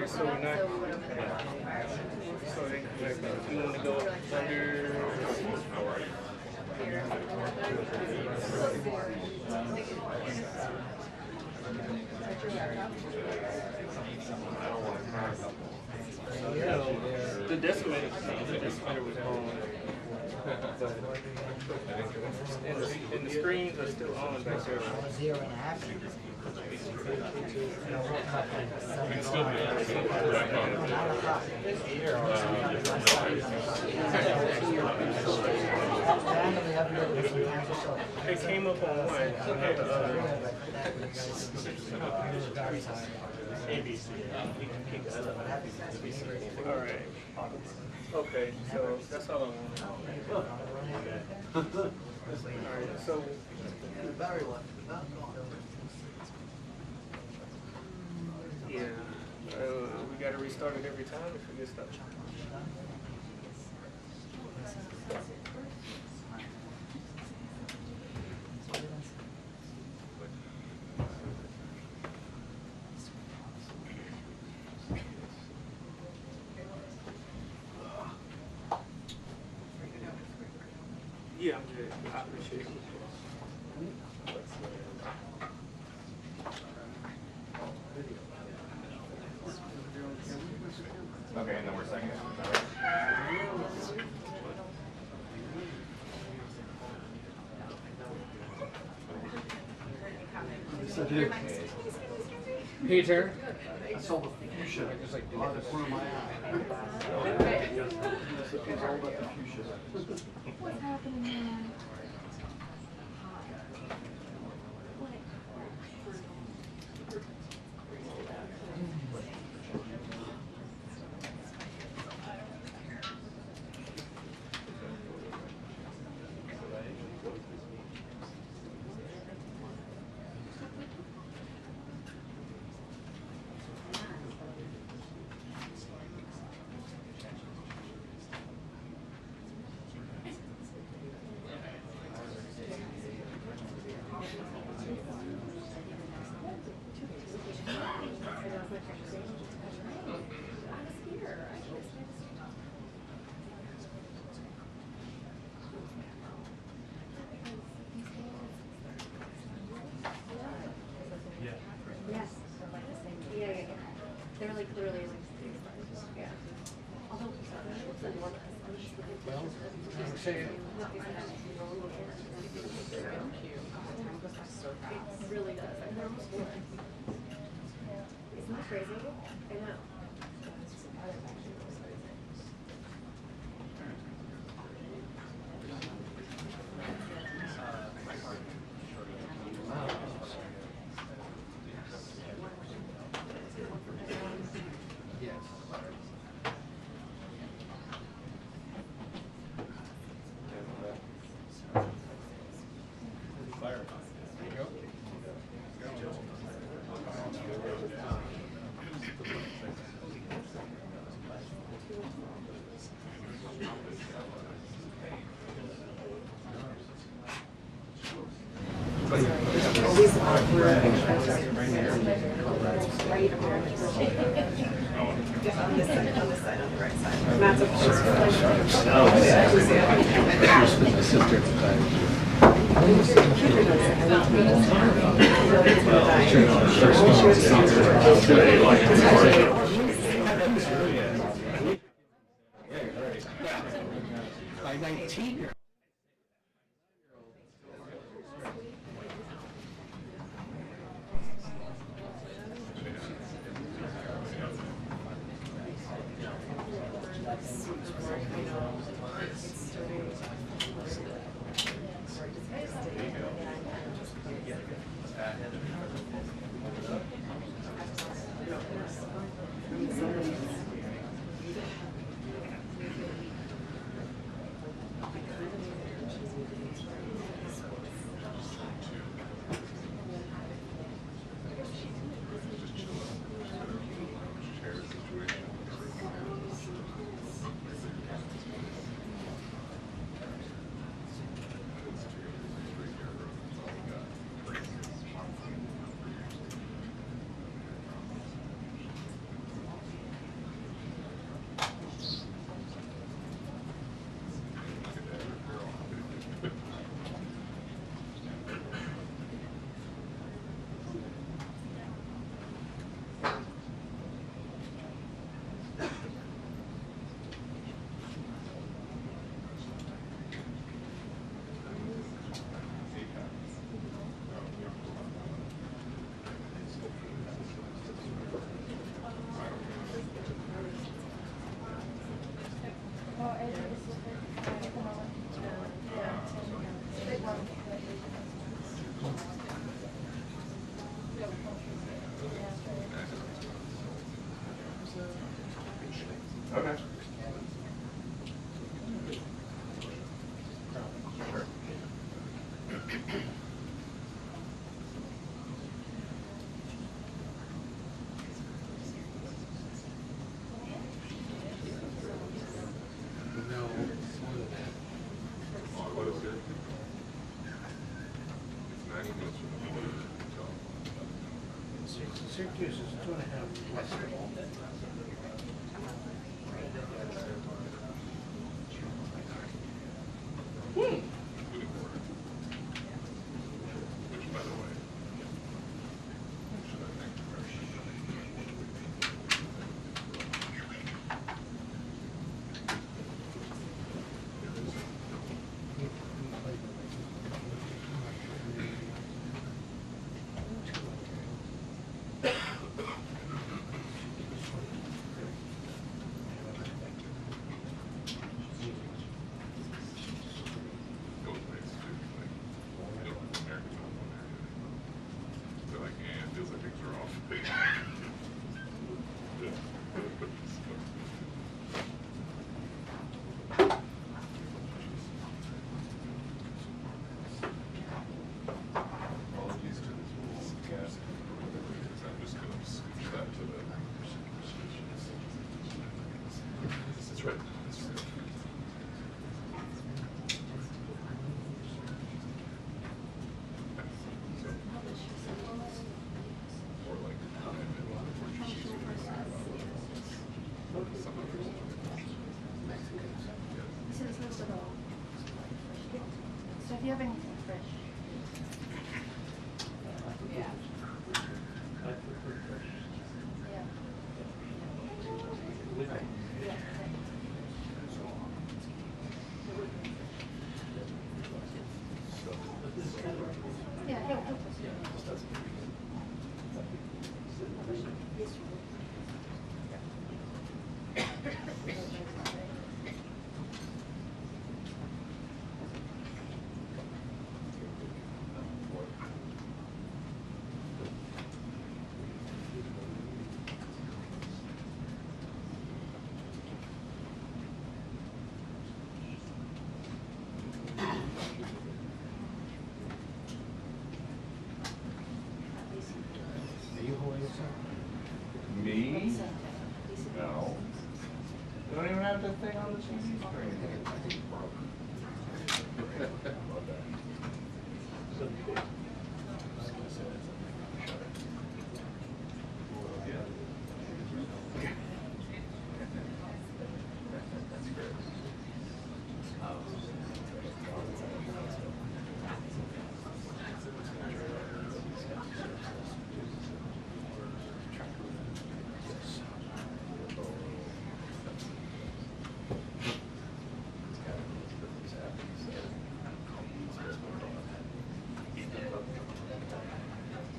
Alright, so we're not. So like, if you want to go under. No, the decimator was on. And the screens are still on back there. 0.5. It came up on one. ABC. All right. Okay, so that's all I want. All right, so yeah, we got to restart it every time if we get stuck. Yeah, I'm good. I appreciate it. Okay, and then we're second. Peter. I saw the fuchsia on the corner of my eye. It's all about the fuchsia. What's happening now? They're like literally like, yeah. Although, it really does. Isn't that crazy? I know. By 19. Okay. Sure. No, more than that. What is it? It's 90 minutes from the hotel. Syracuse is 2.5 less. Including water. Which, by the way, should I thank the first? Goes ways too, like, American football there. They're like, yeah, it feels like things are off. Apologies to the tools, gas. I'm just gonna scooch that to the. That's right. That's right. Or like, some others. So this looks at all. So if you have anything fresh. Yeah. Yeah. Yeah, help us. Are you holding this up? Me? No. They don't even have that thing on the TV screen. That's great.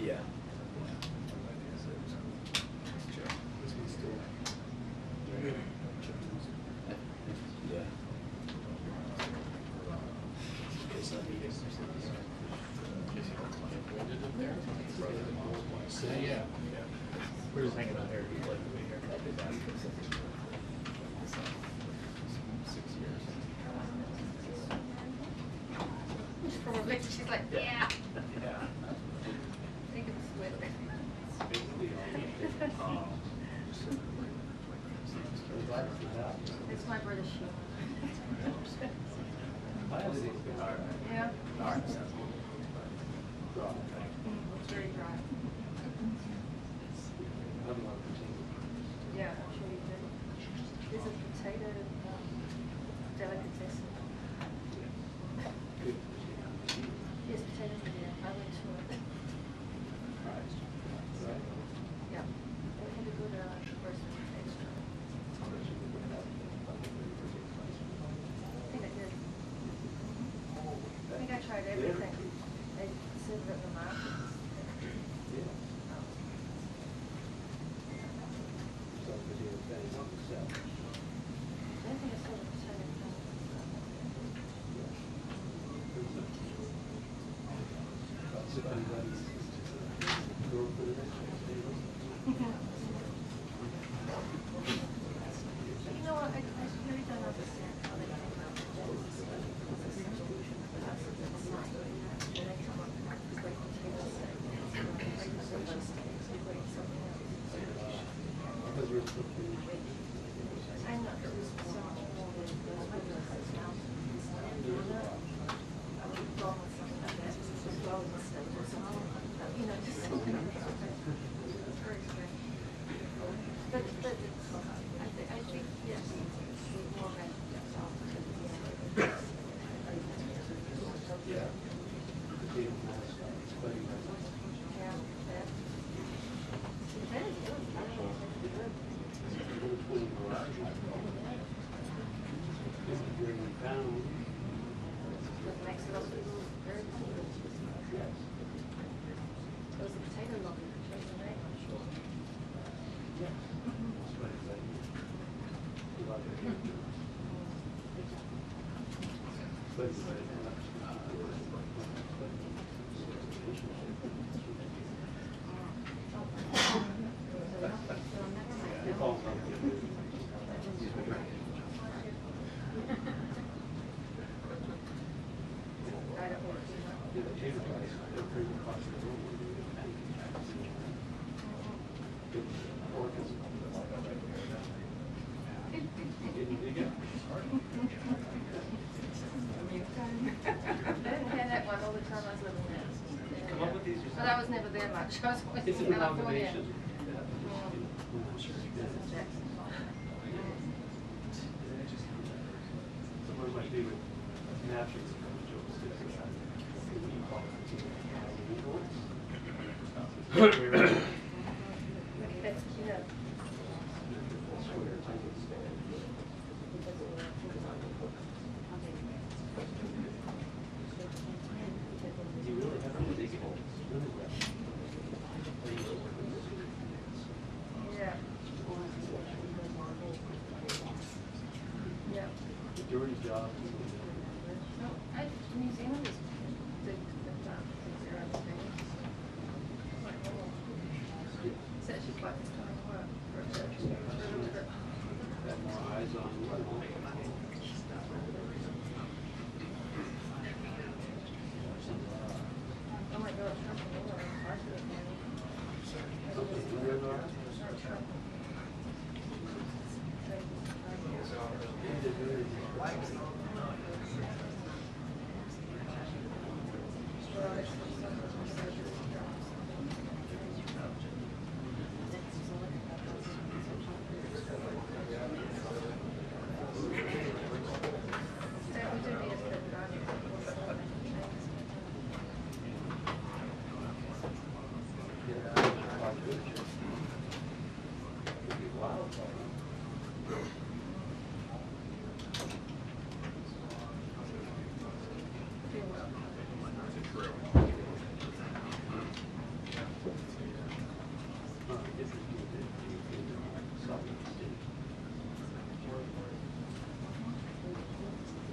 Yeah. Yeah. Yeah. We're just hanging out here. He's like, we here. 6 years. Probably, she's like, yeah. Yeah. I think it's with it. It's my British shoe. Yeah. All right, sounds good. It's very dry. Yeah, I'm sure you do. There's a potato delicatessen. Yes, potatoes are there. I went to it. Yeah. They had a good roast potato. I think I did. I think I tried everything. They serve it at the market. I don't think I saw the potato salad. I know, there's so much more than those businesses now. I would have gone with something like that, as well as a state or something, you know, just something like that. It's very strange. But it's, I think, yes, it's more than Yeah. yeah, that. That is good. That makes it also very cool. Those are potato lovely, right? I don't want I didn't have that one all the time I was living there. Come up with these yourself? But I was never there much. I was always It's in an California. amalgamation. Jackson. Some of my favorite napkins from Joe You know. You really have to dig it. Yeah. Yeah. Dirty job. No, New Zealand is big, they're on the thing. It's actually quite fun work for a church. Got more eyes on you. Oh my God, Trump and all that. Something weird on it.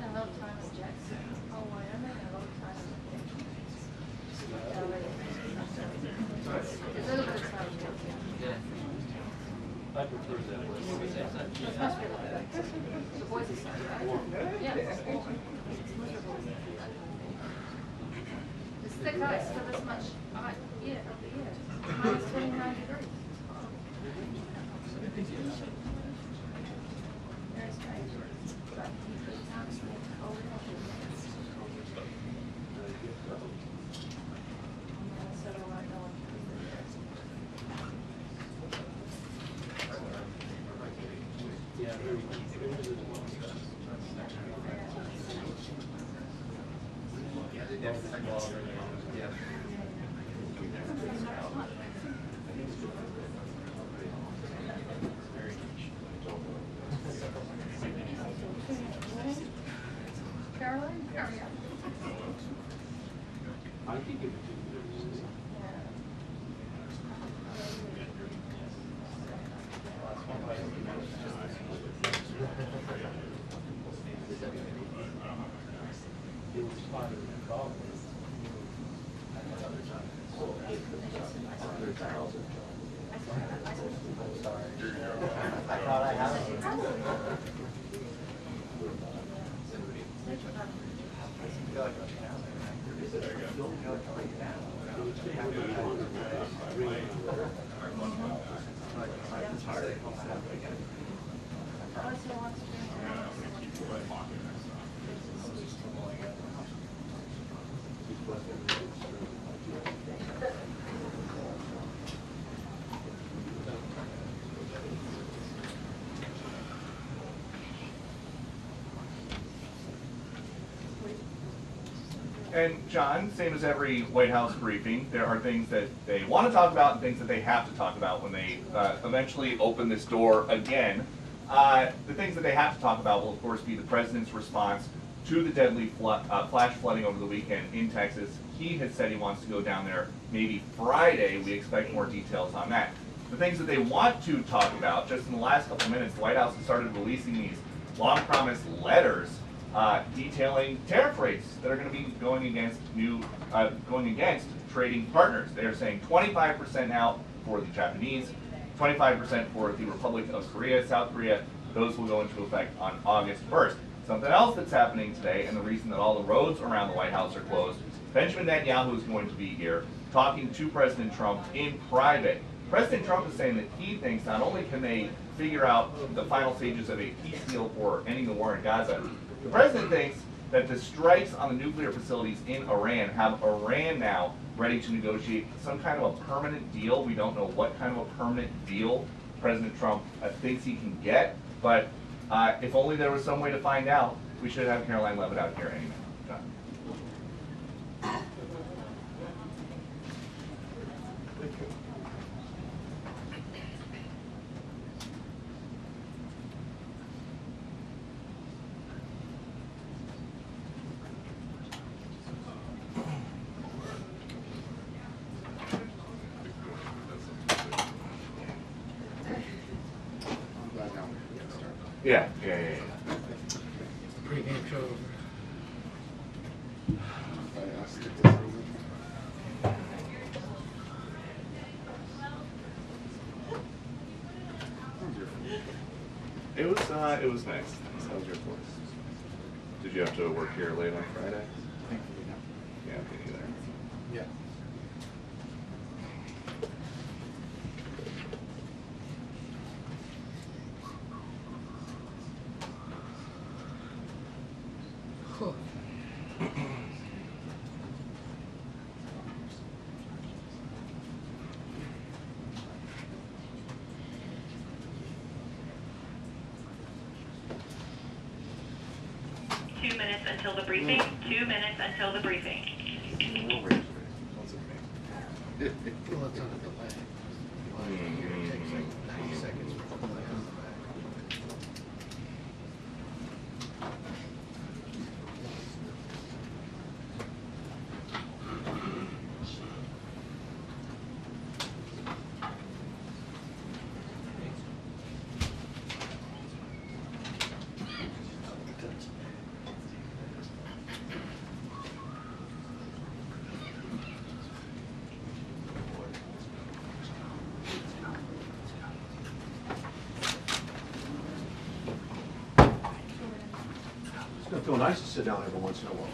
A lot of time in Jackson. Oh, Wyoming, a lot of time in There's a little bit of time in Jackson. I prefer that one. It must be like that. The boys are so right? Yeah. It's miserable. It's thick ice for this much, yeah, of the year. Minus 29 degrees. Very strange. But the town's really cold. So I know what Yeah, very. Yeah. Caroline? Caroline. I can give it to you. Yeah. tired. And John, same as every White House briefing, there are things that they want to talk about and things that they have to talk about when they eventually open this door again. The things that they have to talk about will, of course, be the president's response to the deadly flash flooding over the weekend in Texas. He has said he wants to go down there maybe Friday. We expect more details on that. The things that they want to talk about, just in the last couple of minutes, the White House has started releasing these long-promised letters detailing tariff rates that are going to be going against trading partners. They are saying 25% now for the Japanese, 25% for the Republic of Korea, South Korea. Those will go into effect on August 1st. Something else that's happening today, and the reason that all the roads around the White House are closed, Benjamin Netanyahu is going to be here talking to President Trump in private. President Trump is saying that he thinks not only can they figure out the final stages of a peace deal for ending the war in Gaza, the president thinks that the strikes on the nuclear facilities in Iran have Iran now ready to negotiate some kind of a permanent deal. We don't know what kind of a permanent deal President Trump thinks he can get, but if only there was some way to find out, we should have Karoline Leavitt out here anyway. John. 'Yeah. Pre-game show over. It was nice. How was your course? Did you have to work here late on Friday? Thankfully, no. Yeah, me neither. Yeah. Huh. 2 minutes until the briefing. 2 minutes until the briefing. Well, it's on a delay. It takes like 90 seconds for the delay on the back. It's gonna feel nice to sit down every once in a while.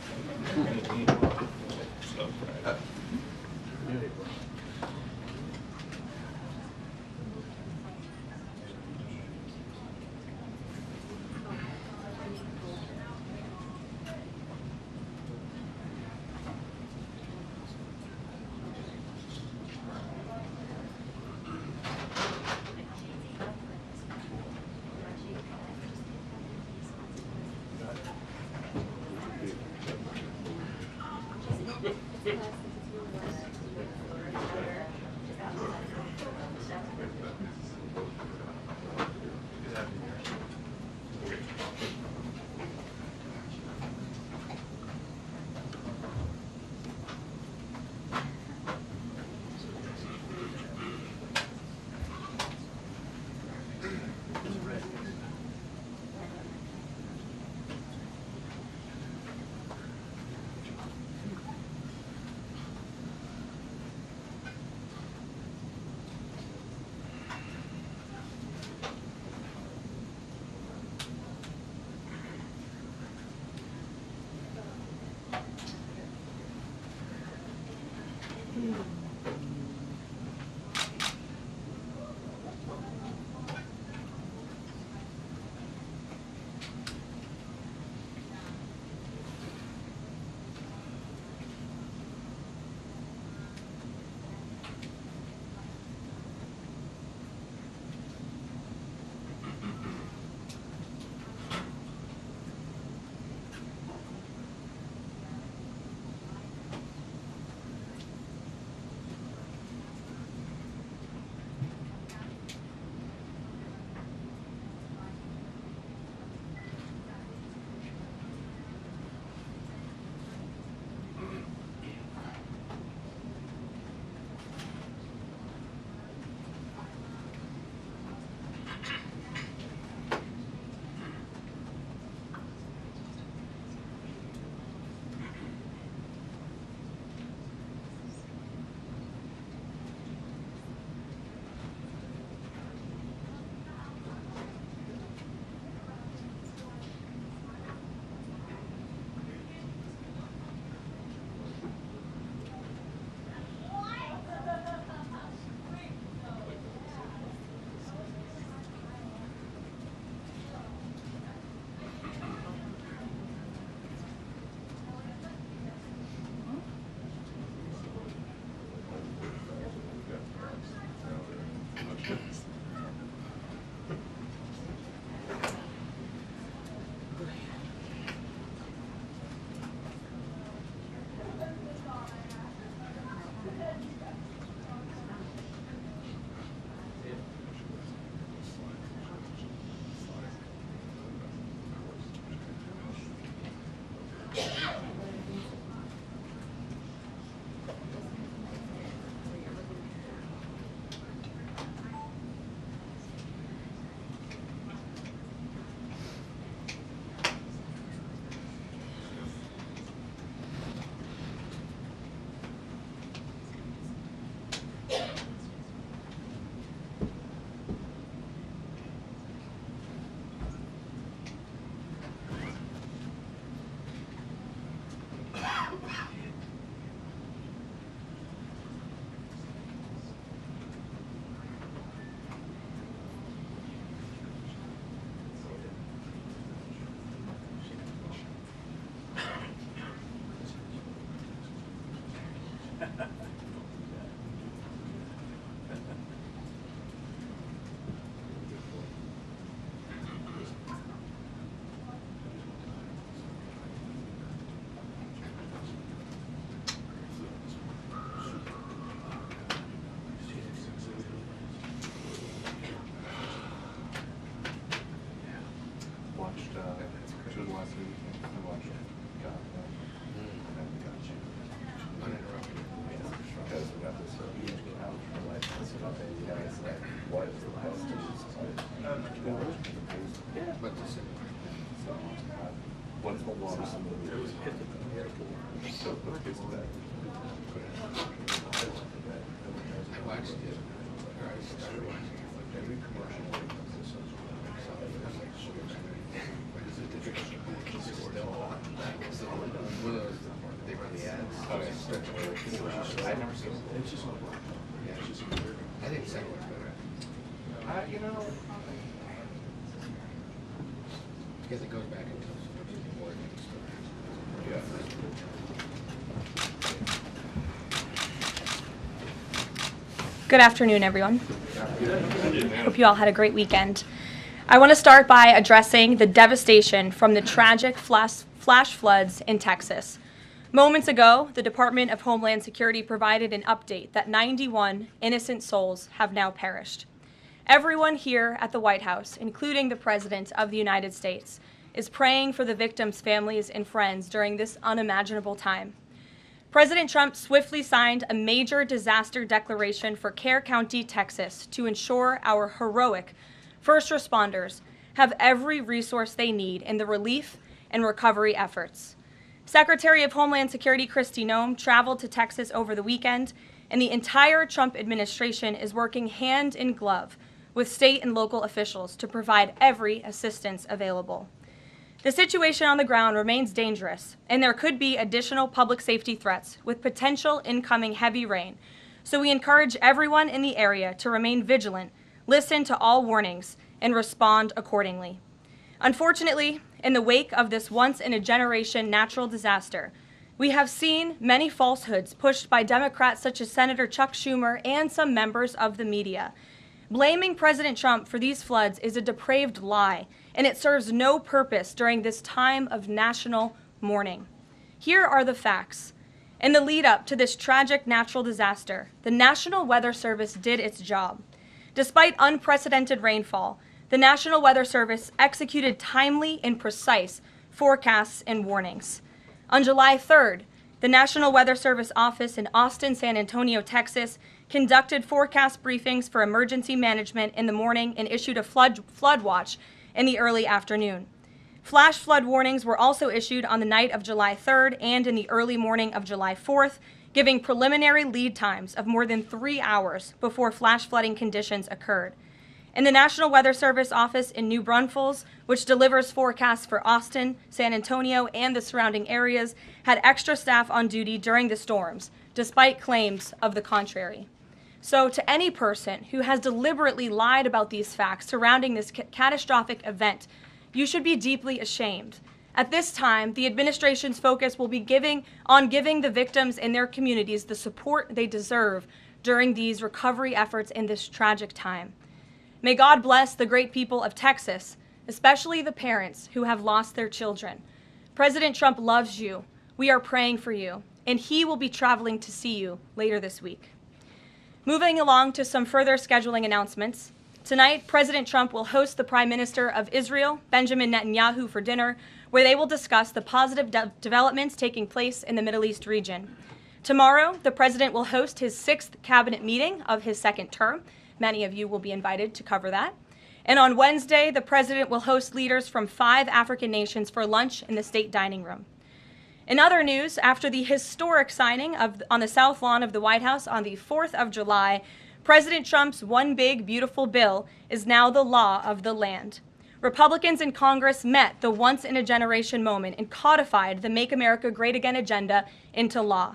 I watched it, or I started watching it, like every commercial. They run the ads. I've never seen it. It's just, yeah, it's just, I think the second one's better. You know, Because it goes back and tells you more of the story. yeah. Good afternoon, everyone. Hope you all had a great weekend. I want to start by addressing the devastation from the tragic flash floods in Texas. Moments ago, the Department of Homeland Security provided an update that 91 innocent souls have now perished. Everyone here at the White House, including the President of the United States, is praying for the victims' families and friends during this unimaginable time. President Trump swiftly signed a major disaster declaration for Kerr County, Texas, to ensure our heroic first responders have every resource they need in the relief and recovery efforts. Secretary of Homeland Security Kristi Noem traveled to Texas over the weekend, and the entire Trump administration is working hand in glove with state and local officials to provide every assistance available. The situation on the ground remains dangerous, and there could be additional public safety threats with potential incoming heavy rain, so we encourage everyone in the area to remain vigilant, listen to all warnings, and respond accordingly. Unfortunately, in the wake of this once-in-a-generation natural disaster, we have seen many falsehoods pushed by Democrats such as Senator Chuck Schumer and some members of the media. Blaming President Trump for these floods is a depraved lie, and it serves no purpose during this time of national mourning. Here are the facts. In the lead up to this tragic natural disaster, the National Weather Service did its job. Despite unprecedented rainfall, the National Weather Service executed timely and precise forecasts and warnings. On July 3rd, the National Weather Service office in Austin, San Antonio, Texas, conducted forecast briefings for emergency management in the morning and issued a flood watch in the early afternoon. Flash flood warnings were also issued on the night of July 3rd and in the early morning of July 4th, giving preliminary lead times of more than 3 hours before flash flooding conditions occurred. And the National Weather Service office in New Braunfels, which delivers forecasts for Austin, San Antonio, and the surrounding areas, had extra staff on duty during the storms, despite claims of the contrary. So to any person who has deliberately lied about these facts surrounding this catastrophic event, you should be deeply ashamed. At this time, the administration's focus will be giving the victims and their communities the support they deserve during these recovery efforts in this tragic time. May God bless the great people of Texas, especially the parents who have lost their children. President Trump loves you. We are praying for you, and he will be traveling to see you later this week. Moving along to some further scheduling announcements. Tonight, President Trump will host the Prime Minister of Israel, Benjamin Netanyahu, for dinner, where they will discuss the positive developments taking place in the Middle East region. Tomorrow, the President will host his 6th cabinet meeting of his 2nd term. Many of you will be invited to cover that. And on Wednesday, the President will host leaders from 5 African nations for lunch in the state dining room. In other news, after the historic signing on the South Lawn of the White House on the 4th of July, President Trump's One Big Beautiful Bill is now the law of the land. Republicans in Congress met the once-in-a-generation moment and codified the Make America Great Again agenda into law.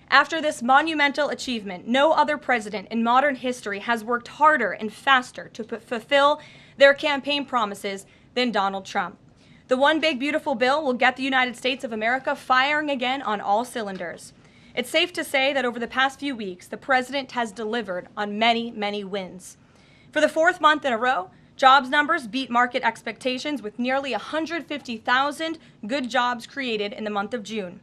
After this monumental achievement, no other president in modern history has worked harder and faster to fulfill their campaign promises than Donald Trump. The One Big Beautiful Bill will get the United States of America firing again on all cylinders. It's safe to say that over the past few weeks, the president has delivered on many, many wins. For the 4th month in a row, jobs numbers beat market expectations with nearly 150,000 good jobs created in the month of June.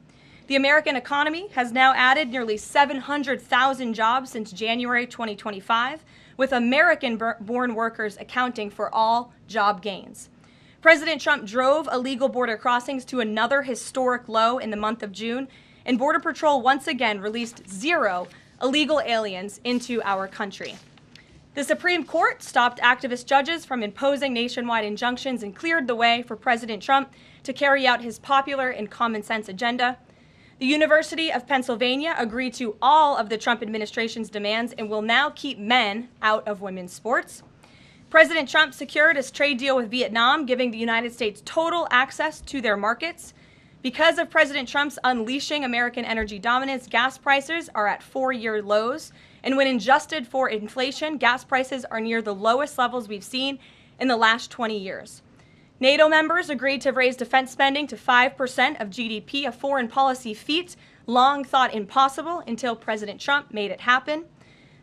The American economy has now added nearly 700,000 jobs since January 2025, with American-born workers accounting for all job gains. President Trump drove illegal border crossings to another historic low in the month of June, and Border Patrol once again released 0 illegal aliens into our country. The Supreme Court stopped activist judges from imposing nationwide injunctions and cleared the way for President Trump to carry out his popular and common sense agenda. The University of Pennsylvania agreed to all of the Trump administration's demands and will now keep men out of women's sports. President Trump secured his trade deal with Vietnam, giving the United States total access to their markets. Because of President Trump's unleashing American energy dominance, gas prices are at 4-year lows. And when adjusted for inflation, gas prices are near the lowest levels we've seen in the last 20 years. NATO members agreed to raise defense spending to 5% of GDP, a foreign policy feat long thought impossible until President Trump made it happen.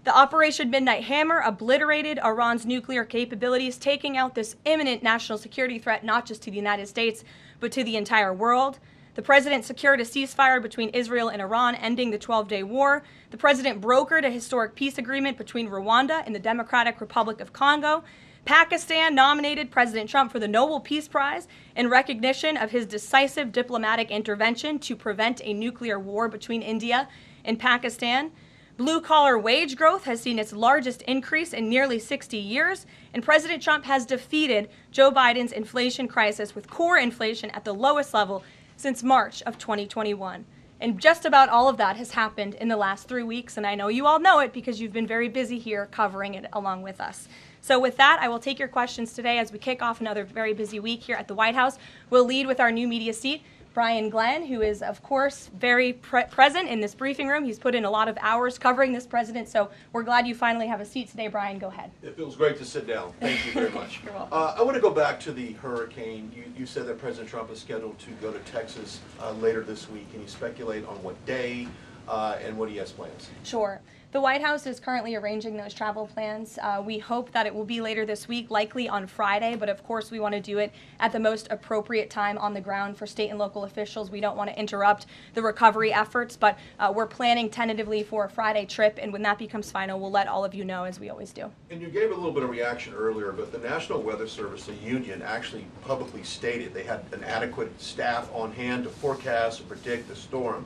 The Operation Midnight Hammer obliterated Iran's nuclear capabilities, taking out this imminent national security threat not just to the United States, but to the entire world. The president secured a ceasefire between Israel and Iran, ending the 12-day war. The president brokered a historic peace agreement between Rwanda and the Democratic Republic of Congo. Pakistan nominated President Trump for the Nobel Peace Prize in recognition of his decisive diplomatic intervention to prevent a nuclear war between India and Pakistan. Blue-collar wage growth has seen its largest increase in nearly 60 years, and President Trump has defeated Joe Biden's inflation crisis with core inflation at the lowest level since March of 2021. And just about all of that has happened in the last 3 weeks, and I know you all know it because you've been very busy here covering it along with us. So with that, I will take your questions today as we kick off another very busy week here at the White House. We'll lead with our new media seat, Brian Glenn, who is, of course, very present in this briefing room. He's put in a lot of hours covering this president, so we're glad you finally have a seat today. Brian, go ahead. It feels great to sit down. Thank you very much. You're welcome. I want to go back to the hurricane. You said that President Trump is scheduled to go to Texas later this week. Can you speculate on what day and what he has plans? Sure. The White House is currently arranging those travel plans. We hope that it will be later this week, likely on Friday, but of course we want to do it at the most appropriate time on the ground for state and local officials. We don't want to interrupt the recovery efforts, but we're planning tentatively for a Friday trip, and when that becomes final, we'll let all of you know, as we always do. And you gave a little bit of reaction earlier, but the National Weather Service, the union, actually publicly stated they had an adequate staff on hand to forecast and predict the storm.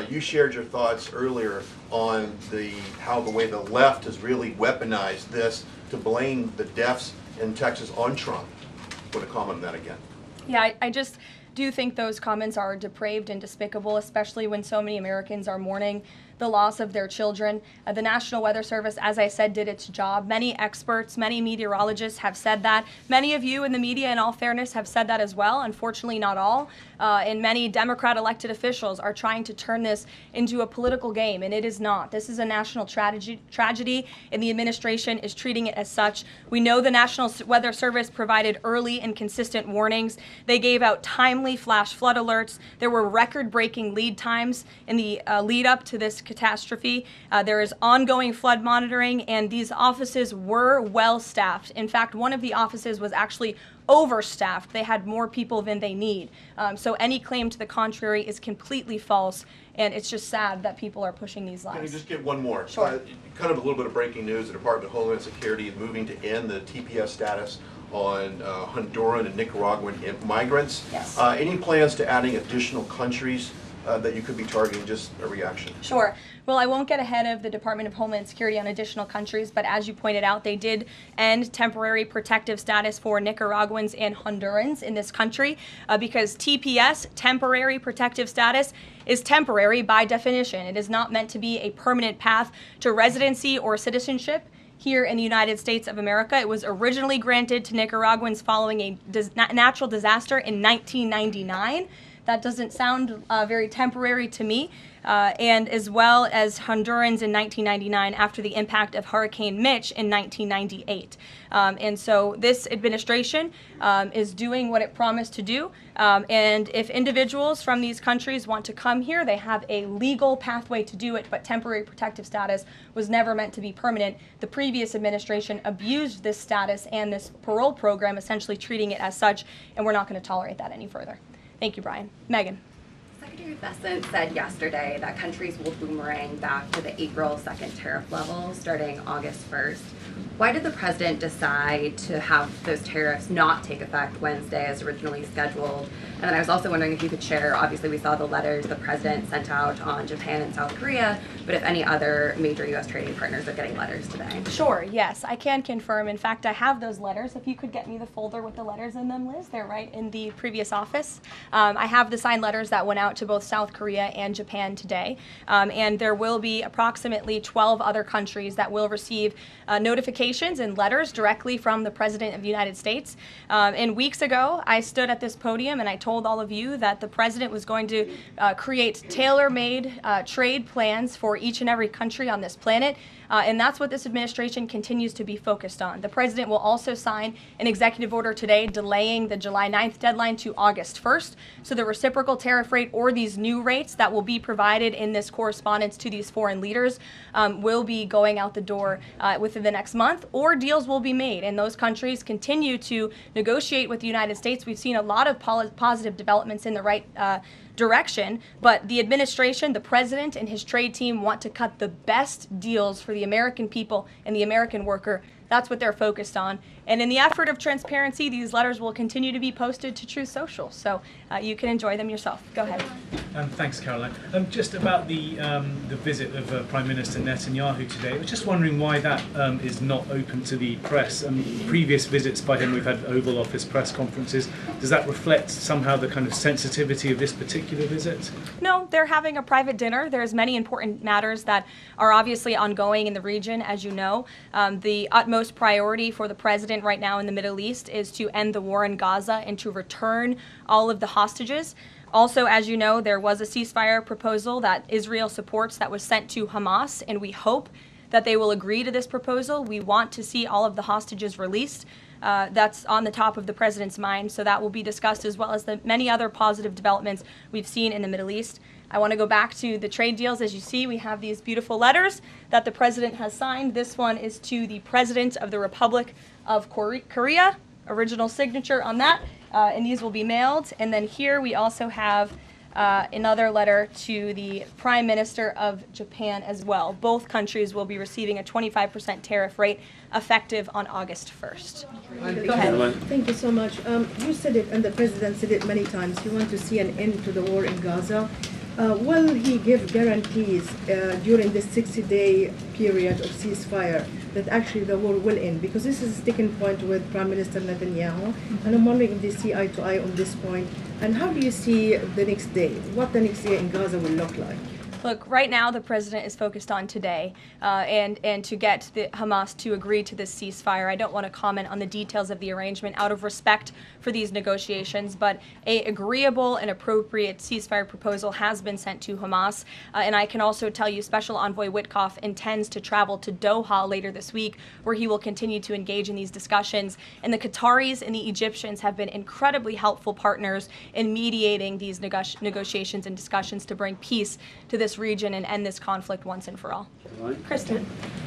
You shared your thoughts earlier on how the way the left has really weaponized this to blame the deaths in Texas on Trump. Want to comment on that again? Yeah, I just do think those comments are depraved and despicable, especially when so many Americans are mourning the loss of their children. The National Weather Service, as I said, did its job. Many experts, many meteorologists have said that. Many of you in the media, in all fairness, have said that as well. Unfortunately, not all. And many Democrat elected officials are trying to turn this into a political game, and it is not. This is a national tragedy, and the administration is treating it as such. We know the National Weather Service provided early and consistent warnings. They gave out timely flash flood alerts. There were record-breaking lead times in the lead up to this catastrophe. There is ongoing flood monitoring, and these offices were well staffed. In fact, one of the offices was actually overstaffed. They had more people than they need. So any claim to the contrary is completely false, and it's just sad that people are pushing these lies. Can I just get one more? Sure. Kind of a little bit of breaking news. The Department of Homeland Security is moving to end the TPS status on Honduran and Nicaraguan migrants. Yes. Any plans to adding additional countries that you could be targeting? Just a reaction. Sure. Well, I won't get ahead of the Department of Homeland Security on additional countries, but as you pointed out, they did end temporary protective status for Nicaraguans and Hondurans in this country because TPS, temporary protective status, is temporary by definition. It is not meant to be a permanent path to residency or citizenship here in the United States of America. It was originally granted to Nicaraguans following a natural disaster in 1999. That doesn't sound very temporary to me. And as well as Hondurans in 1999 after the impact of Hurricane Mitch in 1998. And so this administration is doing what it promised to do. And if individuals from these countries want to come here, they have a legal pathway to do it, but temporary protective status was never meant to be permanent. The previous administration abused this status and this parole program, essentially treating it as such, and we're not going to tolerate that any further. Thank you, Brian. Megan. Secretary Bessent said yesterday that countries will boomerang back to the April 2nd tariff level starting August 1st. Why did the president decide to have those tariffs not take effect Wednesday as originally scheduled? And then I was also wondering if you could share, obviously we saw the letters the president sent out on Japan and South Korea, but if any other major U.S. trading partners are getting letters today. Sure, yes, I can confirm. In fact, I have those letters. If you could get me the folder with the letters in them, Liz, they're right in the previous office. I have the signed letters that went out to both South Korea and Japan today. And there will be approximately 12 other countries that will receive notifications and letters directly from the President of the United States. And weeks ago, I stood at this podium and I told all of you that the President was going to create tailor-made trade plans for each and every country on this planet. And that's what this administration continues to be focused on. The President will also sign an executive order today delaying the July 9th deadline to August 1st. So the reciprocal tariff rate or these new rates that will be provided in this correspondence to these foreign leaders will be going out the door within the next month, or deals will be made. And those countries continue to negotiate with the United States. We've seen a lot of positive developments in the right direction, but the administration, the president, and his trade team want to cut the best deals for the American people and the American worker. That's what they're focused on. And in the effort of transparency, these letters will continue to be posted to Truth Social, so you can enjoy them yourself. Go ahead. Thanks, Caroline. Just about the visit of Prime Minister Netanyahu today, I was just wondering why that is not open to the press. Previous visits by him, we've had Oval Office press conferences. Does that reflect somehow the kind of sensitivity of this particular visit? No, they're having a private dinner. There's many important matters that are obviously ongoing in the region, as you know. The utmost priority for the president right now in the Middle East is to end the war in Gaza and to return all of the hostages. Also, as you know, there was a ceasefire proposal that Israel supports that was sent to Hamas, and we hope that they will agree to this proposal. We want to see all of the hostages released. That's on the top of the president's mind, so that will be discussed, as well as the many other positive developments we've seen in the Middle East. I want to go back to the trade deals. As you see, we have these beautiful letters that the president has signed. This one is to the President of the Republic of Korea, original signature on that, and these will be mailed. And then here we also have another letter to the Prime Minister of Japan as well. Both countries will be receiving a 25% tariff rate effective on August 1st. Go ahead. Thank you so much. You said it, and the President said it many times, you want to see an end to the war in Gaza. Will he give guarantees during this 60-day period of ceasefire that actually the war will end? Because this is a sticking point with Prime Minister Netanyahu, and I'm wondering if they see eye to eye on this point. And how do you see the next day? What the next day in Gaza will look like? Look, right now the president is focused on today and to get the Hamas to agree to this ceasefire. I don't want to comment on the details of the arrangement out of respect for these negotiations, but a agreeable and appropriate ceasefire proposal has been sent to Hamas. And I can also tell you Special Envoy Witkoff intends to travel to Doha later this week, where he will continue to engage in these discussions. And the Qataris and the Egyptians have been incredibly helpful partners in mediating these negotiations and discussions to bring peace to this region and end this conflict once and for all. Kristen.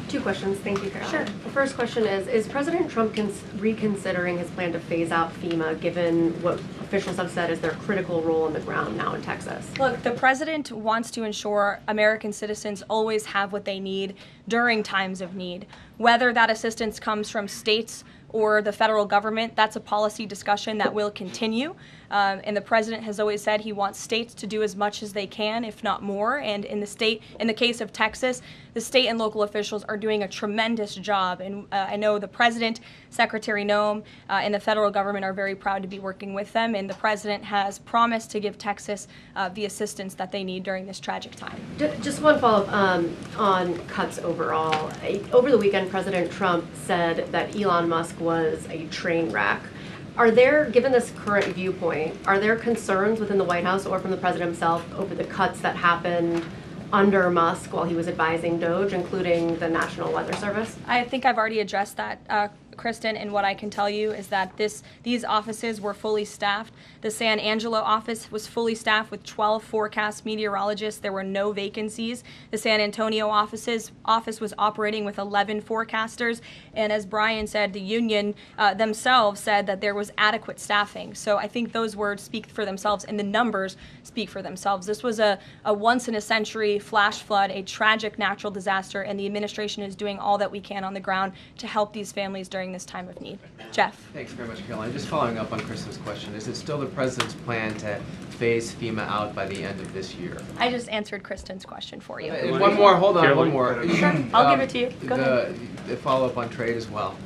Two questions. Thank you, Carol. Sure. The first question is President Trump reconsidering his plan to phase out FEMA, given what officials have said is their critical role on the ground now in Texas? Look, the president wants to ensure American citizens always have what they need during times of need. Whether that assistance comes from states or the federal government, that's a policy discussion that will continue. And the president has always said he wants states to do as much as they can, if not more. And in the case of Texas, the state and local officials are doing a tremendous job. And I know the president, Secretary Noem, and the federal government are very proud to be working with them. And the president has promised to give Texas the assistance that they need during this tragic time. Just one follow-up on cuts overall. Over the weekend, President Trump said that Elon Musk was a train wreck. Are there, given this current viewpoint, are there concerns within the White House or from the president himself over the cuts that happened under Musk while he was advising DOGE, including the National Weather Service? I think I've already addressed that Kristen, and what I can tell you is that these offices were fully staffed. The San Angelo office was fully staffed with 12 forecast meteorologists. There were no vacancies. The San Antonio office was operating with 11 forecasters, and as Brian said, the union themselves said that there was adequate staffing. So I think those words speak for themselves, and the numbers speak for themselves. This was a once-in-a-century flash flood, a tragic natural disaster, and the administration is doing all that we can on the ground to help these families during this time of need. Jeff. Thanks very much, Caroline. Just following up on Kristen's question, is it still the president's plan to phase FEMA out by the end of this year? I just answered Kristen's question for you. One more, hold on, one more. Sure, I'll give it to you. Go ahead. The follow-up on trade as well.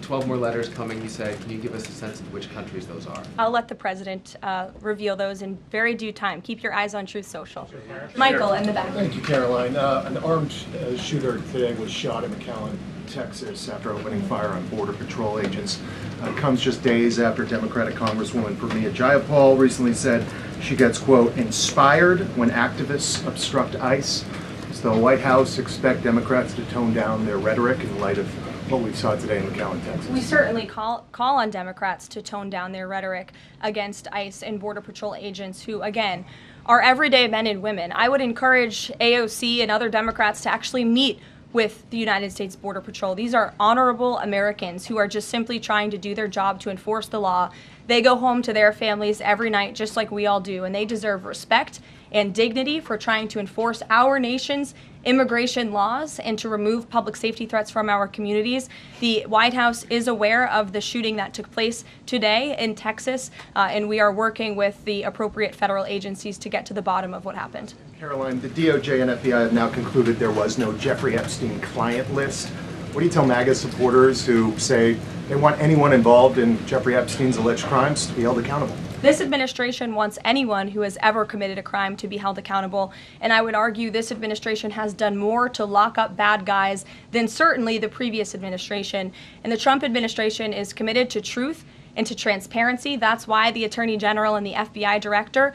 12 more letters coming, you said. Can you give us a sense of which countries those are? I'll let the president reveal those in very due time. Keep your eyes on Truth Social. Michael, in the back. Thank you, Caroline. An armed shooter today was shot in McAllen, Texas, after opening fire on Border Patrol agents. It comes just days after Democratic Congresswoman Pramila Jayapal recently said she gets, quote, inspired when activists obstruct ICE. Does the White House expect Democrats to tone down their rhetoric in light of what we saw today in McAllen, Texas? We certainly call on Democrats to tone down their rhetoric against ICE and Border Patrol agents who, again, are everyday men and women. I would encourage AOC and other Democrats to actually meet with the United States Border Patrol. These are honorable Americans who are just simply trying to do their job to enforce the law. They go home to their families every night just like we all do, and they deserve respect and dignity for trying to enforce our nation's immigration laws and to remove public safety threats from our communities. The White House is aware of the shooting that took place today in Texas, and we are working with the appropriate federal agencies to get to the bottom of what happened. Caroline, the DOJ and FBI have now concluded there was no Jeffrey Epstein client list. What do you tell MAGA supporters who say they want anyone involved in Jeffrey Epstein's alleged crimes to be held accountable? This administration wants anyone who has ever committed a crime to be held accountable, and I would argue this administration has done more to lock up bad guys than certainly the previous administration. And the Trump administration is committed to truth and to transparency. That's why the Attorney General and the FBI Director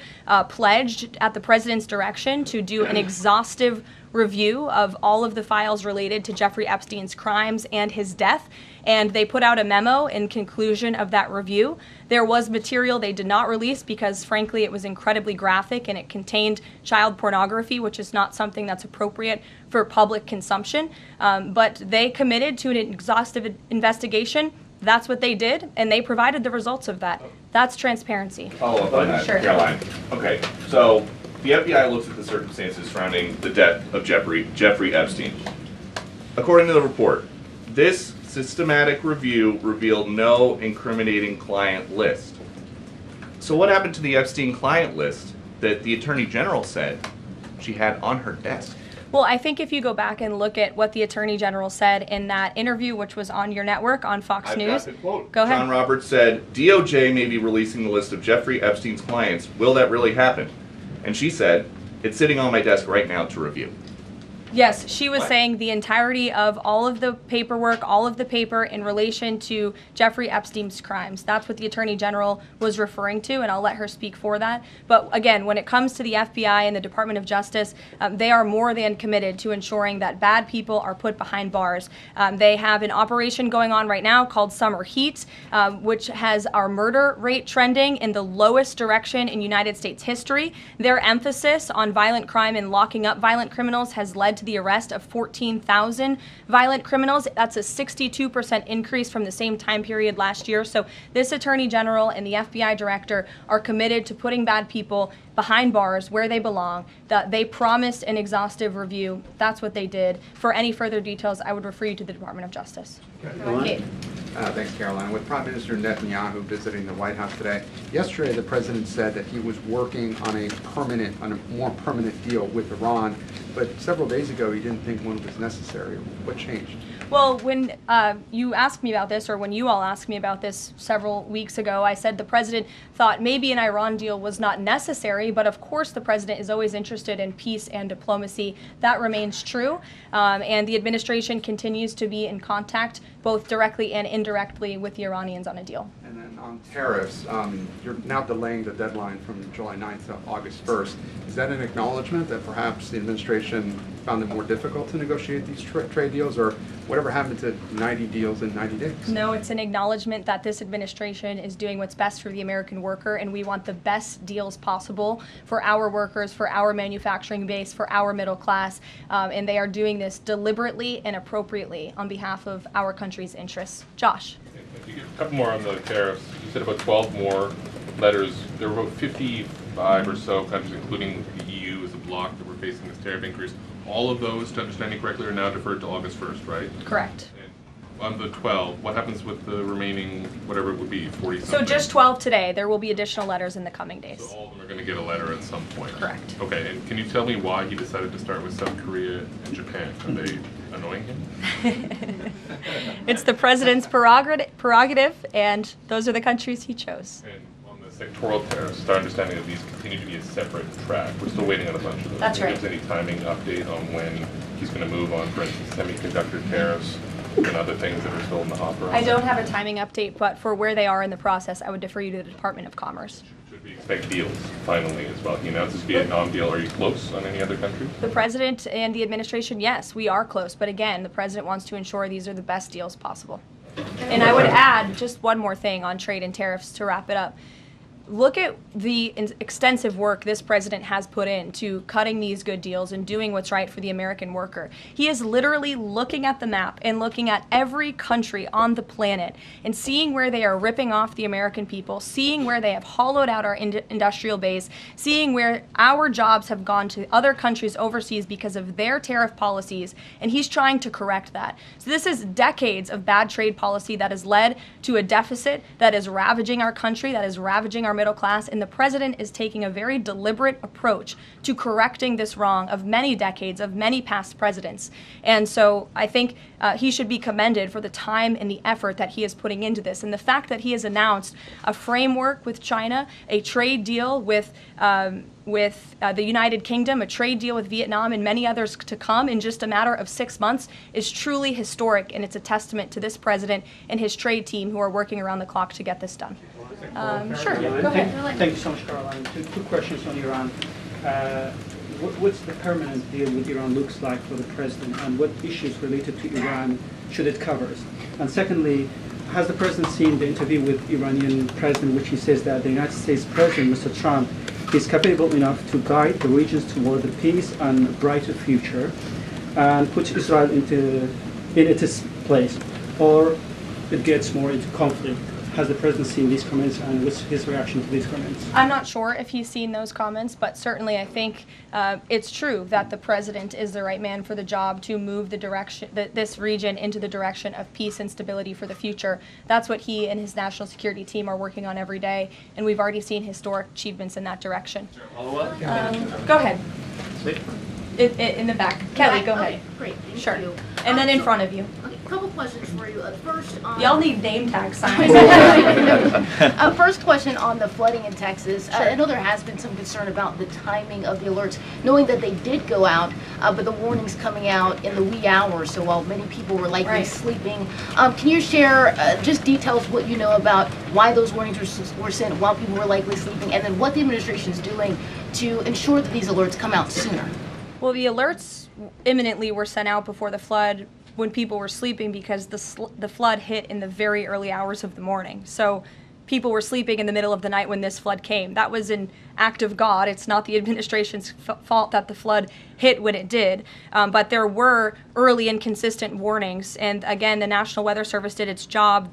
pledged at the President's direction to do an exhaustive review of all of the files related to Jeffrey Epstein's crimes and his death. And they put out a memo in conclusion of that review. There was material they did not release because, frankly, it was incredibly graphic and it contained child pornography, which is not something that's appropriate for public consumption. But they committed to an exhaustive investigation. That's what they did, and they provided the results of that. That's transparency. Follow up on that, Sure. Caroline. Okay, so the FBI looks at the circumstances surrounding the death of Jeffrey Epstein. According to the report, this systematic review revealed no incriminating client list. So what happened to the Epstein client list that the Attorney General said she had on her desk? Well, I think if you go back and look at what the Attorney General said in that interview, which was on your network, on Fox News. Got the quote. Go ahead. John Roberts said, DOJ may be releasing the list of Jeffrey Epstein's clients. Will that really happen? And she said, it's sitting on my desk right now to review. Yes, she was saying the entirety of all of the paperwork, all of the paper in relation to Jeffrey Epstein's crimes. That's what the Attorney General was referring to, and I'll let her speak for that. But again, when it comes to the FBI and the Department of Justice, they are more than committed to ensuring that bad people are put behind bars. They have an operation going on right now called Summer Heat, which has our murder rate trending in the lowest direction in United States history. Their emphasis on violent crime and locking up violent criminals has led to the arrest of 14,000 violent criminals. That's a 62% increase from the same time period last year. So this Attorney General and the FBI Director are committed to putting bad people behind bars where they belong. They promised an exhaustive review. That's what they did. For any further details, I would refer you to the Department of Justice. Okay. Thanks, Caroline. With Prime Minister Netanyahu visiting the White House today, yesterday the president said that he was working on a more permanent deal with Iran, but several days ago he didn't think one was necessary. What changed? Well, when you asked me about this, or when you all asked me about this several weeks ago, I said the president thought maybe an Iran deal was not necessary, but of course the president is always interested in peace and diplomacy. That remains true, and the administration continues to be in contact, both directly and indirectly, with the Iranians on a deal. And then on tariffs, you're now delaying the deadline from July 9th to August 1st. Is that an acknowledgement that perhaps the administration found it more difficult to negotiate these trade deals, or whatever happened to 90 deals in 90 days? No, it's an acknowledgement that this administration is doing what's best for the American worker, and we want the best deals possible for our workers, for our manufacturing base, for our middle class, and they are doing this deliberately and appropriately on behalf of our country's interests. Josh. A couple more on the tariffs. You said about 12 more letters. There were about 55 or so countries, including the EU as a bloc, that were facing this tariff increase. All of those, to understand it correctly, are now deferred to August 1st, right? Correct. And on the 12, what happens with the remaining, whatever it would be, 40 something? So just 12 today. There will be additional letters in the coming days. So all of them are going to get a letter at some point? Correct. Okay, and can you tell me why he decided to start with South Korea and Japan? Are they annoying him? It's the president's prerogative, and those are the countries he chose. And on the sectoral tariffs, it's our understanding that these continue to be a separate track. We're still waiting on a bunch of those. That's right. Is there any timing update on when he's going to move on, for instance, semiconductor tariffs and other things that are still in the hopper? I don't have a timing update, but for where they are in the process, I would defer you to the Department of Commerce. Should we expect deals finally as well? He announced this Vietnam deal. Are you close on any other country? The president and the administration, yes, we are close. But again, the president wants to ensure these are the best deals possible. And I would add just one more thing on trade and tariffs to wrap it up. Look at the extensive work this president has put into cutting these good deals and doing what's right for the American worker. He is literally looking at the map and looking at every country on the planet and seeing where they are ripping off the American people, seeing where they have hollowed out our industrial base, seeing where our jobs have gone to other countries overseas because of their tariff policies, and he's trying to correct that. So this is decades of bad trade policy that has led to a deficit that is ravaging our country, that is ravaging our middle class, and the president is taking a very deliberate approach to correcting this wrong of many decades, of many past presidents. And so I think he should be commended for the time and the effort that he is putting into this. And the fact that he has announced a framework with China, a trade deal with the United Kingdom, a trade deal with Vietnam, and many others to come in just a matter of 6 months is truly historic, and it's a testament to this president and his trade team who are working around the clock to get this done. Sure, go ahead. Thank you so much, Caroline. Two questions on Iran. What's the permanent deal with Iran looks like for the president, and what issues related to Iran should it cover? And secondly, has the president seen the interview with Iranian president, which he says that the United States president, Mr. Trump, is capable enough to guide the regions toward the peace and brighter future, and put Israel in its place, or it gets more into conflict? Has the president seen these comments, and what's his reaction to these comments? I'm not sure if he's seen those comments, but certainly I think it's true that the president is the right man for the job to move the direction, this region into the direction of peace and stability for the future. That's what he and his national security team are working on every day, and we've already seen historic achievements in that direction. Go ahead. In the back. Kelly, go ahead. Great, thank sure. you. And then in front of you. Okay, a couple questions for you. First, on y'all need name tag signs. First question on the flooding in Texas. I know there has been some concern about the timing of the alerts, knowing that they did go out, but the warnings coming out in the wee hours, so while many people were likely sleeping. Can you share just details what you know about why those warnings were sent while people were likely sleeping, and then what the administration is doing to ensure that these alerts come out sooner? Well, the alerts imminently were sent out before the flood when people were sleeping, because the flood hit in the very early hours of the morning. So people were sleeping in the middle of the night when this flood came. That was an act of God. It's not the administration's fault that the flood hit when it did. But there were early and consistent warnings. And again, the National Weather Service did its job.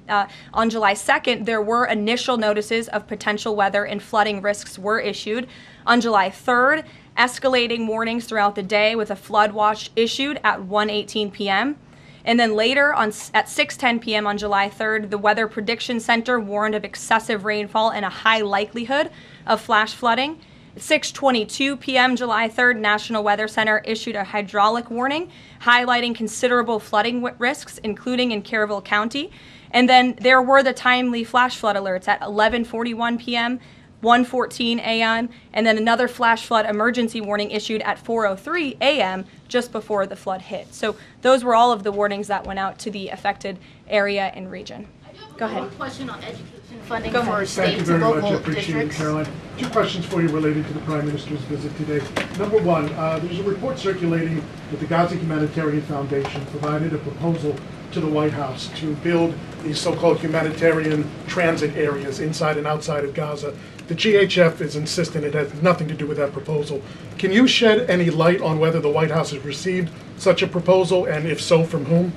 On July 2nd, there were initial notices of potential weather and flooding risks were issued. On July 3rd, escalating warnings throughout the day with a flood watch issued at 1:18 p.m. And then later at 6:10 p.m. on July 3rd, the Weather Prediction Center warned of excessive rainfall and a high likelihood of flash flooding. At 6:22 p.m. July 3rd, National Weather Center issued a hydraulic warning highlighting considerable flooding risks, including in Caryville County. And then there were the timely flash flood alerts at 11:41 p.m., 1:14 a.m., and then another flash flood emergency warning issued at 4:03 a.m. just before the flood hit. So those were all of the warnings that went out to the affected area and region. I do have Go ahead. One question on education funding Go for ahead. Thank you states and very much. I local appreciate it, districts. Caroline. 2 questions for you related to the Prime Minister's visit today. Number one, there's a report circulating that the Gaza Humanitarian Foundation provided a proposal to the White House to build these so-called humanitarian transit areas inside and outside of Gaza. The GHF is insistent it has nothing to do with that proposal. Can you shed any light on whether the White House has received such a proposal, and if so, from whom?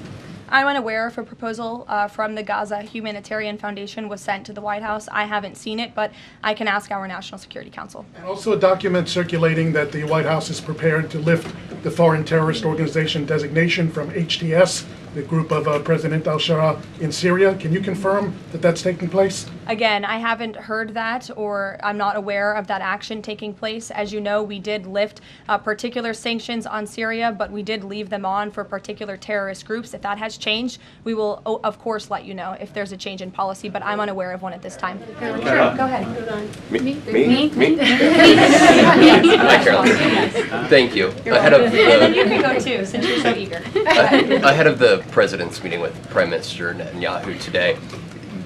I'm unaware if a proposal from the Gaza Humanitarian Foundation was sent to the White House. I haven't seen it, but I can ask our National Security Council. And also a document circulating that the White House is prepared to lift the Foreign Terrorist Organization designation from HTS, the group of President al-Shara in Syria. Can you confirm that that's taking place? Again, I haven't heard that, or I'm not aware of that action taking place. As you know, we did lift particular sanctions on Syria, but we did leave them on for particular terrorist groups. If that has changed, we will, of course, let you know if there's a change in policy, but I'm unaware of one at this time. Sure, go ahead. Me? Hi, Caroline. Thank you. Ahead of And then you can go too, since you're so eager. ahead of the president's meeting with Prime Minister Netanyahu today,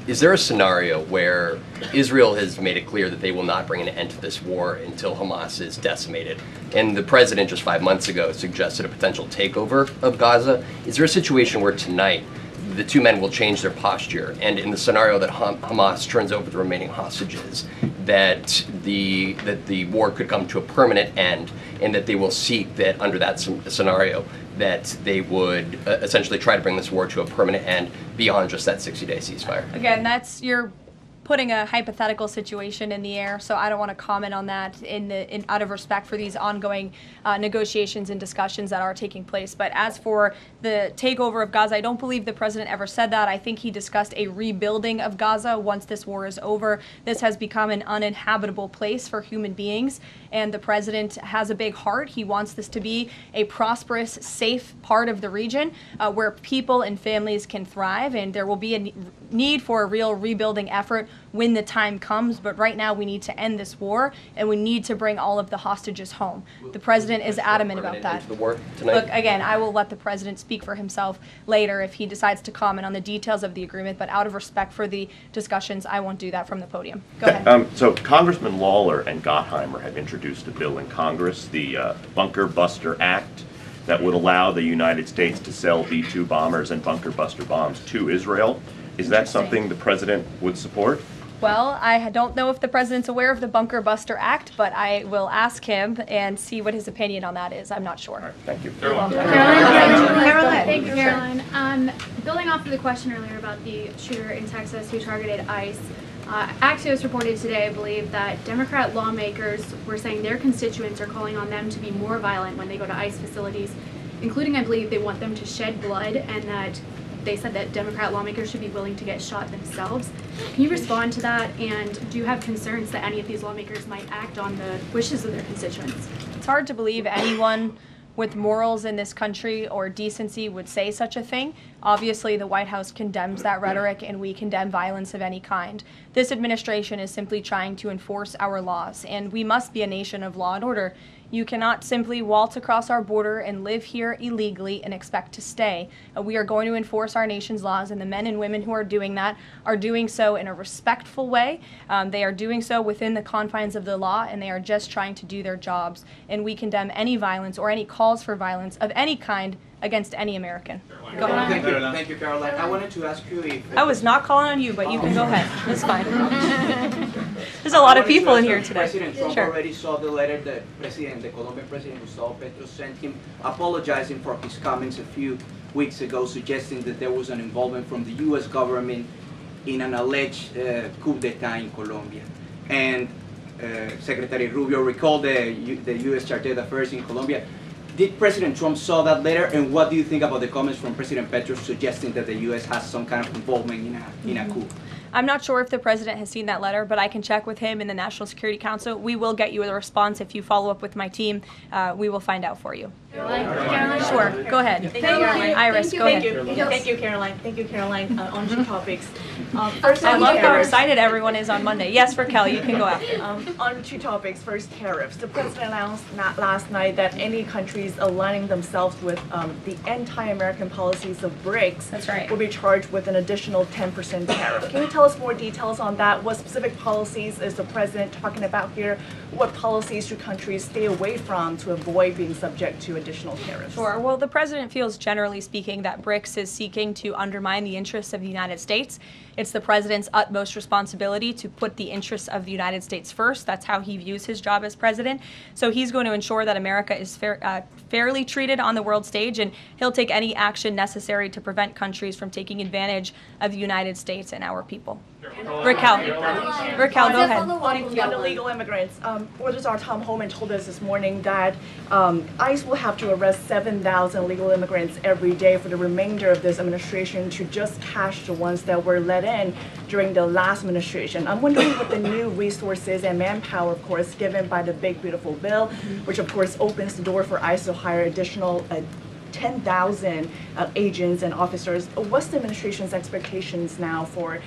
is there a scenario where Israel has made it clear that they will not bring an end to this war until Hamas is decimated? And the president just 5 months ago suggested a potential takeover of Gaza. Is there a situation where tonight the two men will change their posture, and in the scenario that Hamas turns over the remaining hostages, that the war could come to a permanent end, and that they will seek that under that scenario that they would essentially try to bring this war to a permanent end beyond just that 60-day ceasefire? Again, you're putting a hypothetical situation in the air, so I don't want to comment on that out of respect for these ongoing negotiations and discussions that are taking place. But as for the takeover of Gaza, I don't believe the president ever said that. I think he discussed a rebuilding of Gaza once this war is over. This has become an uninhabitable place for human beings, and the president has a big heart. He wants this to be a prosperous, safe part of the region where people and families can thrive, and there will be a need for a real rebuilding effort when the time comes. But right now we need to end this war, and we need to bring all of the hostages home. The president is adamant about that. The war tonight? Look, again, I will let the president speak for himself later if he decides to comment on the details of the agreement, but out of respect for the discussions, I won't do that from the podium. Go ahead. So Congressman Lawler and Gottheimer have introduced a bill in Congress, the Bunker Buster Act, that would allow the United States to sell B-2 bombers and bunker buster bombs to Israel. Is that something the president would support? Well, I don't know if the president's aware of the Bunker Buster Act, but I will ask him and see what his opinion on that is. I'm not sure. All right, thank you. Caroline. Thank you, Caroline. Building off of the question earlier about the shooter in Texas who targeted ICE, Axios reported today, I believe, that Democrat lawmakers were saying their constituents are calling on them to be more violent when they go to ICE facilities, including, I believe, they want them to shed blood, and that they said that Democrat lawmakers should be willing to get shot themselves. Can you respond to that, and do you have concerns that any of these lawmakers might act on the wishes of their constituents? It's hard to believe anyone with morals in this country or decency would say such a thing. Obviously, the White House condemns that rhetoric, and we condemn violence of any kind. This administration is simply trying to enforce our laws, and we must be a nation of law and order. You cannot simply waltz across our border and live here illegally and expect to stay. We are going to enforce our nation's laws, and the men and women who are doing that are doing so in a respectful way. They are doing so within the confines of the law, and they are just trying to do their jobs. And we condemn any violence or any calls for violence of any kind against any American. Go ahead. Thank you, Caroline. I wanted to ask you if... I was not calling on you, but you can go ahead. It's fine. There's a lot of people in here today. President Trump already saw the letter that the Colombian President Gustavo Petro sent him, apologizing for his comments a few weeks ago, suggesting that there was an involvement from the U.S. government in an alleged coup d'etat in Colombia. And Secretary Rubio recalled the U.S. Chargé d'Affaires in Colombia. Did President Trump saw that letter, and what do you think about the comments from President Petro suggesting that the U.S. has some kind of involvement in a coup? I'm not sure if the president has seen that letter, but I can check with him in the National Security Council. We will get you a response if you follow up with my team. We will find out for you. Sure, go ahead. Thank you. Iris, go ahead. Thank you, Caroline. Thank you, Caroline. On two topics. First, I love how excited everyone is on Monday. Yes, Raquel, you can go after. On two topics. First, tariffs. The president announced last night that any countries aligning themselves with the anti-American policies of BRICS That's right. will be charged with an additional 10% tariff. Can you tell us more details on that? What specific policies is the president talking about here? What policies should countries stay away from to avoid being subject to additional tariffs? Sure. Well, the president feels, generally speaking, that BRICS is seeking to undermine the interests of the United States. It's the president's utmost responsibility to put the interests of the United States first. That's how he views his job as president. So he's going to ensure that America is fairly treated on the world stage, and he'll take any action necessary to prevent countries from taking advantage of the United States and our people. Raquel, go ahead. On the legal immigrants, Registrar Tom Homan told us this morning that ICE will have to arrest 7,000 legal immigrants every day for the remainder of this administration to just catch the ones that were let in during the last administration. I'm wondering what the new resources and manpower, of course, given by the Big Beautiful Bill, which of course opens the door for ICE to hire additional 10,000 agents and officers. What's the administration's expectations now for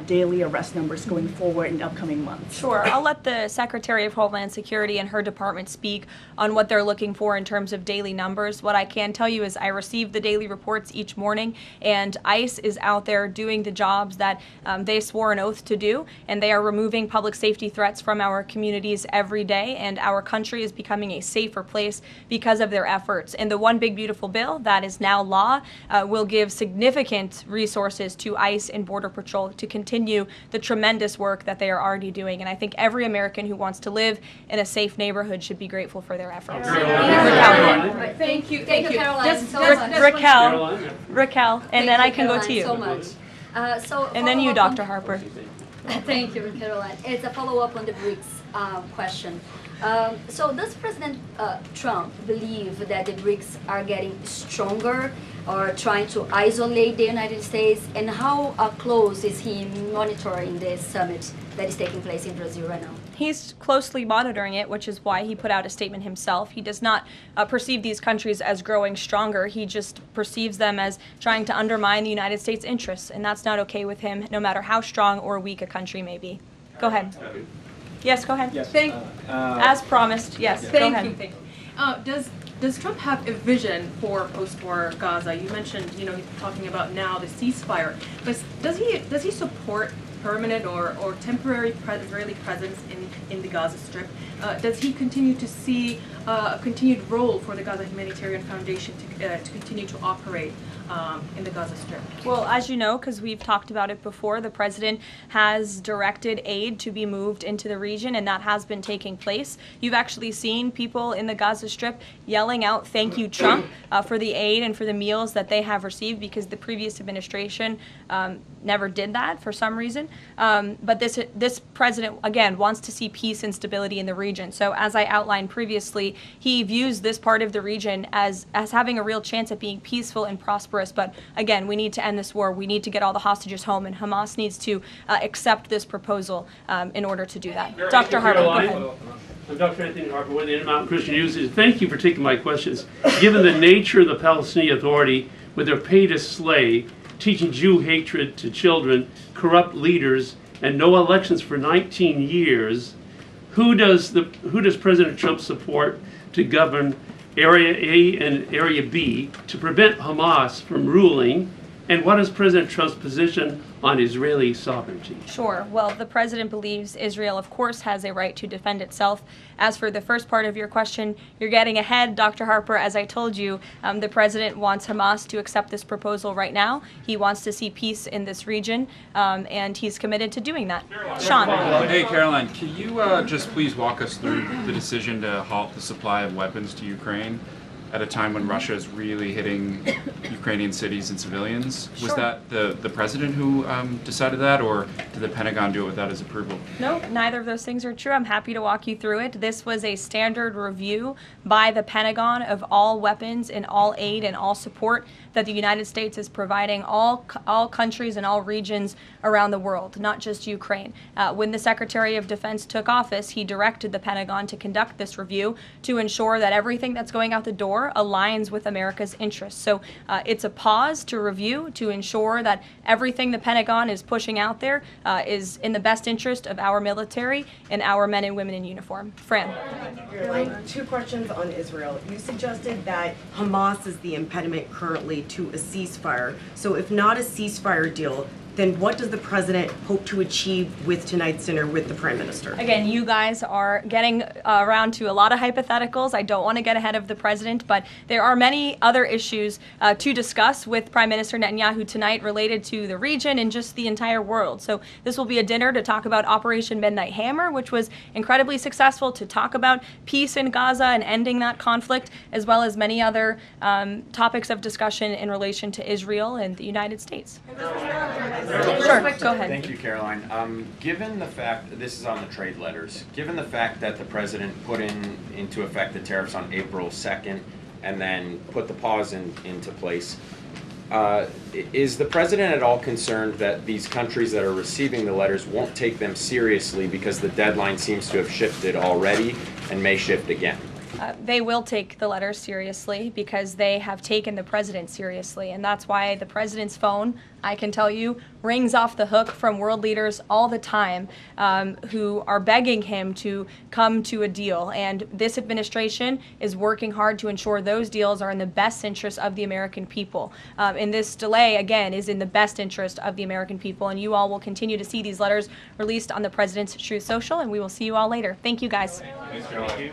daily arrest numbers going forward in the upcoming months? Sure. I'll let the Secretary of Homeland Security and her department speak on what they're looking for in terms of daily numbers. What I can tell you is I receive the daily reports each morning, and ICE is out there doing the jobs that they swore an oath to do, and they are removing public safety threats from our communities every day, and our country is becoming a safer place because of their efforts. And the One Big Beautiful Bill that is now law will give significant resources to ICE and Border Patrol to continue the tremendous work that they are already doing. And I think every American who wants to live in a safe neighborhood should be grateful for their efforts. Raquel. Thank you, Caroline. Just so much. Raquel, and then I can go to you. So much. And then you, Dr. Harper. Thank you, Caroline. It's a follow-up on the BRICS question. So does President Trump believe that the BRICS are getting stronger or trying to isolate the United States? And how close is he monitoring this summit that is taking place in Brazil right now? He's closely monitoring it, which is why he put out a statement himself. He does not perceive these countries as growing stronger. He just perceives them as trying to undermine the United States' interests, and that's not okay with him, no matter how strong or weak a country may be. Go ahead. Yes, go ahead. Yes. As promised, yes, go ahead. Thank you. Does Trump have a vision for post-war Gaza? You mentioned, he's talking about now the ceasefire, but does he support permanent or temporary Israeli presence in the Gaza Strip? Does he continue to see a continued role for the Gaza Humanitarian Foundation to continue to operate in the Gaza Strip? Well, as you know, because we've talked about it before, the president has directed aid to be moved into the region, and that has been taking place. You've actually seen people in the Gaza Strip yelling out, "Thank you, Trump," for the aid and for the meals that they have received, because the previous administration never did that for some reason. But this president, again, wants to see peace and stability in the region. So as I outlined previously, he views this part of the region as having a real chance at being peaceful and prosperous. But again, we need to end this war. We need to get all the hostages home, and Hamas needs to accept this proposal in order to do that. Dr. Harper, go ahead. I'm Dr. Anthony Harper with the Intermountain Christian News. Thank you for taking my questions. Given the nature of the Palestinian Authority, with their pay to slay, teaching Jew hatred to children, corrupt leaders, and no elections for 19 years, who does President Trump support to govern Area A and Area B to prevent Hamas from ruling? And what is President Trump's position on Israeli sovereignty? Sure. Well, the president believes Israel, of course, has a right to defend itself. As for the first part of your question, you're getting ahead, Dr. Harper. As I told you, the president wants Hamas to accept this proposal right now. He wants to see peace in this region, and he's committed to doing that. Sean. Hey, Caroline, can you just please walk us through the decision to halt the supply of weapons to Ukraine at a time when Russia is really hitting Ukrainian cities and civilians? Was that the president who decided that, or did the Pentagon do it without his approval? No, neither of those things are true. I'm happy to walk you through it. This was a standard review by the Pentagon of all weapons and all aid and all support that the United States is providing all countries and all regions around the world, not just Ukraine. When the Secretary of Defense took office, he directed the Pentagon to conduct this review to ensure that everything that's going out the door war aligns with America's interests. So it's a pause to review to ensure that everything the Pentagon is pushing out there is in the best interest of our military and our men and women in uniform. Fran. Two questions on Israel. You suggested that Hamas is the impediment currently to a ceasefire. So if not a ceasefire deal, then what does the president hope to achieve with tonight's dinner with the prime minister? Again, you guys are getting around to a lot of hypotheticals. I don't want to get ahead of the president, but there are many other issues to discuss with Prime Minister Netanyahu tonight related to the region and just the entire world. So this will be a dinner to talk about Operation Midnight Hammer, which was incredibly successful, to talk about peace in Gaza and ending that conflict, as well as many other topics of discussion in relation to Israel and the United States. Sure, go ahead. Thank you, Caroline. Given the fact, this is on the trade letters, given the fact that the president put into effect the tariffs on April 2nd and then put the pause into place, is the president at all concerned that these countries that are receiving the letters won't take them seriously because the deadline seems to have shifted already and may shift again? They will take the letters seriously because they have taken the president seriously. And that's why the president's phone, I can tell you, rings off the hook from world leaders all the time who are begging him to come to a deal. And this administration is working hard to ensure those deals are in the best interest of the American people. And this delay, again, is in the best interest of the American people. And you all will continue to see these letters released on the president's Truth Social. And we will see you all later. Thank you, guys. Thanks, Caroline.